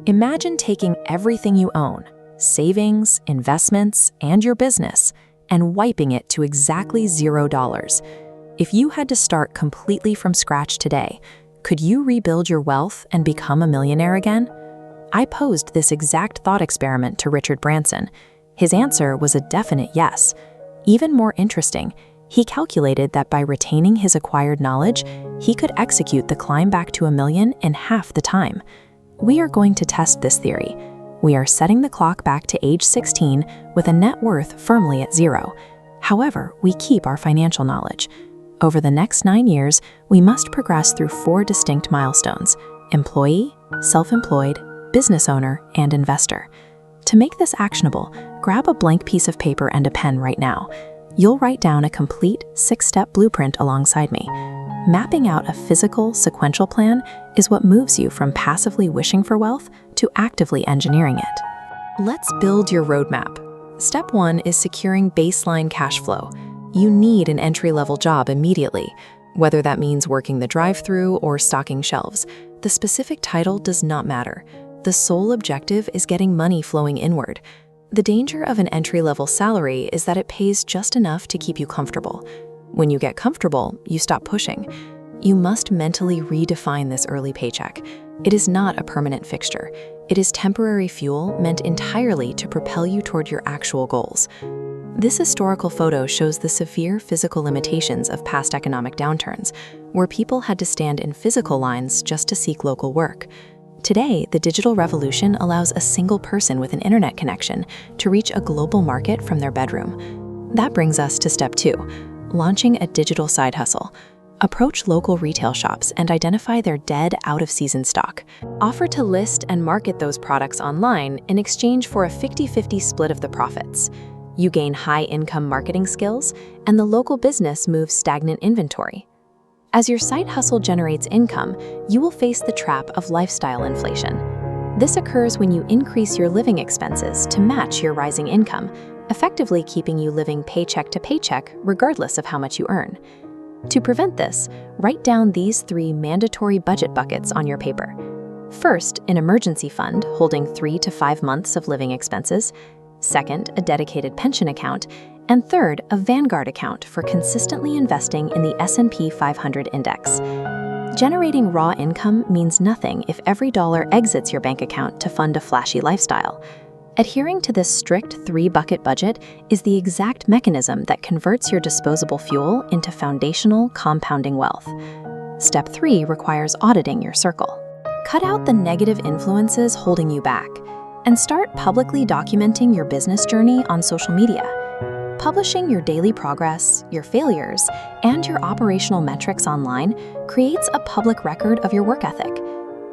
Imagine taking everything you own, savings, investments, and your business, and wiping it to exactly $0. If you had to start completely from scratch today, could you rebuild your wealth and become a millionaire again? I posed this exact thought experiment to Richard Branson. His answer was a definite yes. Even more interesting, he calculated that by retaining his acquired knowledge, he could execute the climb back to $1 million in half the time. We are going to test this theory. We are setting the clock back to age 16 with a net worth firmly at 0. However, we keep our financial knowledge. Over the next 9 years, we must progress through 4 distinct milestones: employee, self-employed, business owner, and investor. To make this actionable, grab a blank piece of paper and a pen right now. You'll write down a complete 6-step blueprint alongside me. Mapping out a physical, sequential plan is what moves you from passively wishing for wealth to actively engineering it. Let's build your roadmap. Step 1 is securing baseline cash flow. You need an entry-level job immediately, whether that means working the drive-thru or stocking shelves. The specific title does not matter. The sole objective is getting money flowing inward. The danger of an entry-level salary is that it pays just enough to keep you comfortable. When you get comfortable, you stop pushing. You must mentally redefine this early paycheck. It is not a permanent fixture. It is temporary fuel meant entirely to propel you toward your actual goals. This historical photo shows the severe physical limitations of past economic downturns, where people had to stand in physical lines just to seek local work. Today, the digital revolution allows a single person with an internet connection to reach a global market from their bedroom. That brings us to step 2, launching a digital side hustle. Approach local retail shops and identify their dead, out-of-season stock. Offer to list and market those products online in exchange for a 50-50 split of the profits. You gain high-income marketing skills, and the local business moves stagnant inventory. As your side hustle generates income, you will face the trap of lifestyle inflation. This occurs when you increase your living expenses to match your rising income, effectively keeping you living paycheck to paycheck regardless of how much you earn. To prevent this, write down these 3 mandatory budget buckets on your paper. First, an emergency fund holding 3 to 5 months of living expenses. Second, a dedicated pension account. And third, a Vanguard account for consistently investing in the S&P 500 index. Generating raw income means nothing if every dollar exits your bank account to fund a flashy lifestyle. Adhering to this strict 3-bucket budget is the exact mechanism that converts your disposable fuel into foundational, compounding wealth. Step 3 requires auditing your circle. Cut out the negative influences holding you back, and start publicly documenting your business journey on social media. Publishing your daily progress, your failures, and your operational metrics online creates a public record of your work ethic.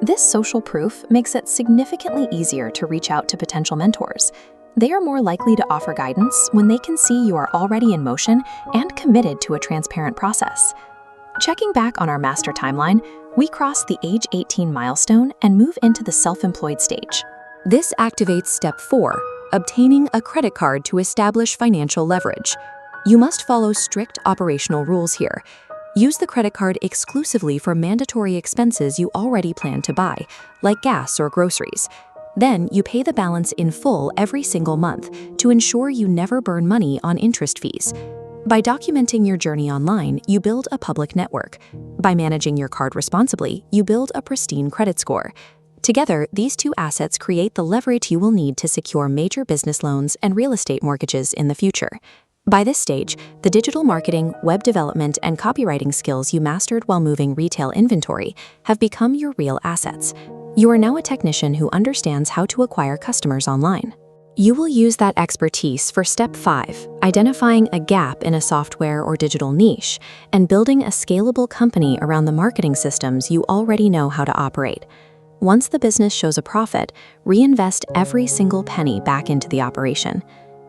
This social proof makes it significantly easier to reach out to potential mentors. They are more likely to offer guidance when they can see you are already in motion and committed to a transparent process. Checking back on our master timeline, we cross the age 18 milestone and move into the self-employed stage. This activates step 4, obtaining a credit card to establish financial leverage. You must follow strict operational rules here. Use the credit card exclusively for mandatory expenses you already plan to buy, like gas or groceries. Then you pay the balance in full every single month to ensure you never burn money on interest fees. By documenting your journey online, you build a public network. By managing your card responsibly, you build a pristine credit score. Together, these 2 assets create the leverage you will need to secure major business loans and real estate mortgages in the future. By this stage, the digital marketing, web development, and copywriting skills you mastered while moving retail inventory have become your real assets. You are now a technician who understands how to acquire customers online. You will use that expertise for step 5, identifying a gap in a software or digital niche, and building a scalable company around the marketing systems you already know how to operate. Once the business shows a profit, reinvest every single penny back into the operation.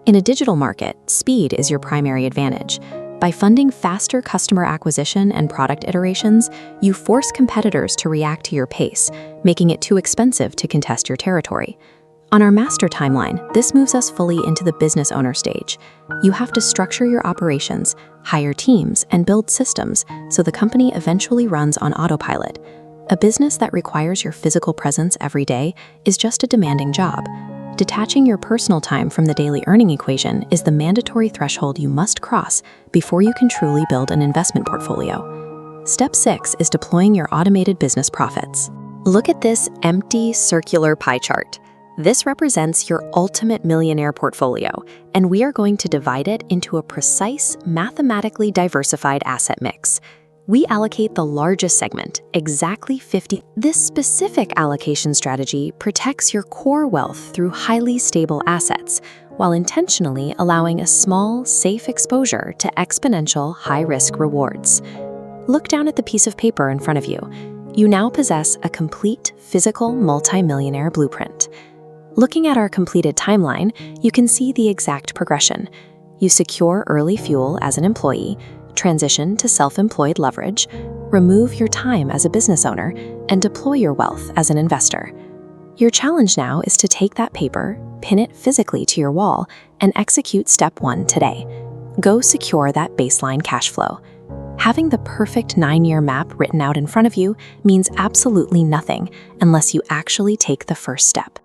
In a digital market, speed is your primary advantage. By funding faster customer acquisition and product iterations, you force competitors to react to your pace, making it too expensive to contest your territory. On our master timeline, this moves us fully into the business owner stage. You have to structure your operations, hire teams, and build systems so the company eventually runs on autopilot. A business that requires your physical presence every day is just a demanding job. Detaching your personal time from the daily earning equation is the mandatory threshold you must cross before you can truly build an investment portfolio. Step 6 is deploying your automated business profits. Look at this empty circular pie chart. This represents your ultimate millionaire portfolio, and we are going to divide it into a precise, mathematically diversified asset mix. We allocate the largest segment, exactly 50. This specific allocation strategy protects your core wealth through highly stable assets, while intentionally allowing a small, safe exposure to exponential, high-risk rewards. Look down at the piece of paper in front of you. You now possess a complete, physical, multi-millionaire blueprint. Looking at our completed timeline, you can see the exact progression. You secure early fuel as an employee, transition to self-employed leverage, remove your time as a business owner, and deploy your wealth as an investor. Your challenge now is to take that paper, pin it physically to your wall, and execute step 1 today. Go secure that baseline cash flow. Having the perfect 9-year map written out in front of you means absolutely nothing unless you actually take the first step.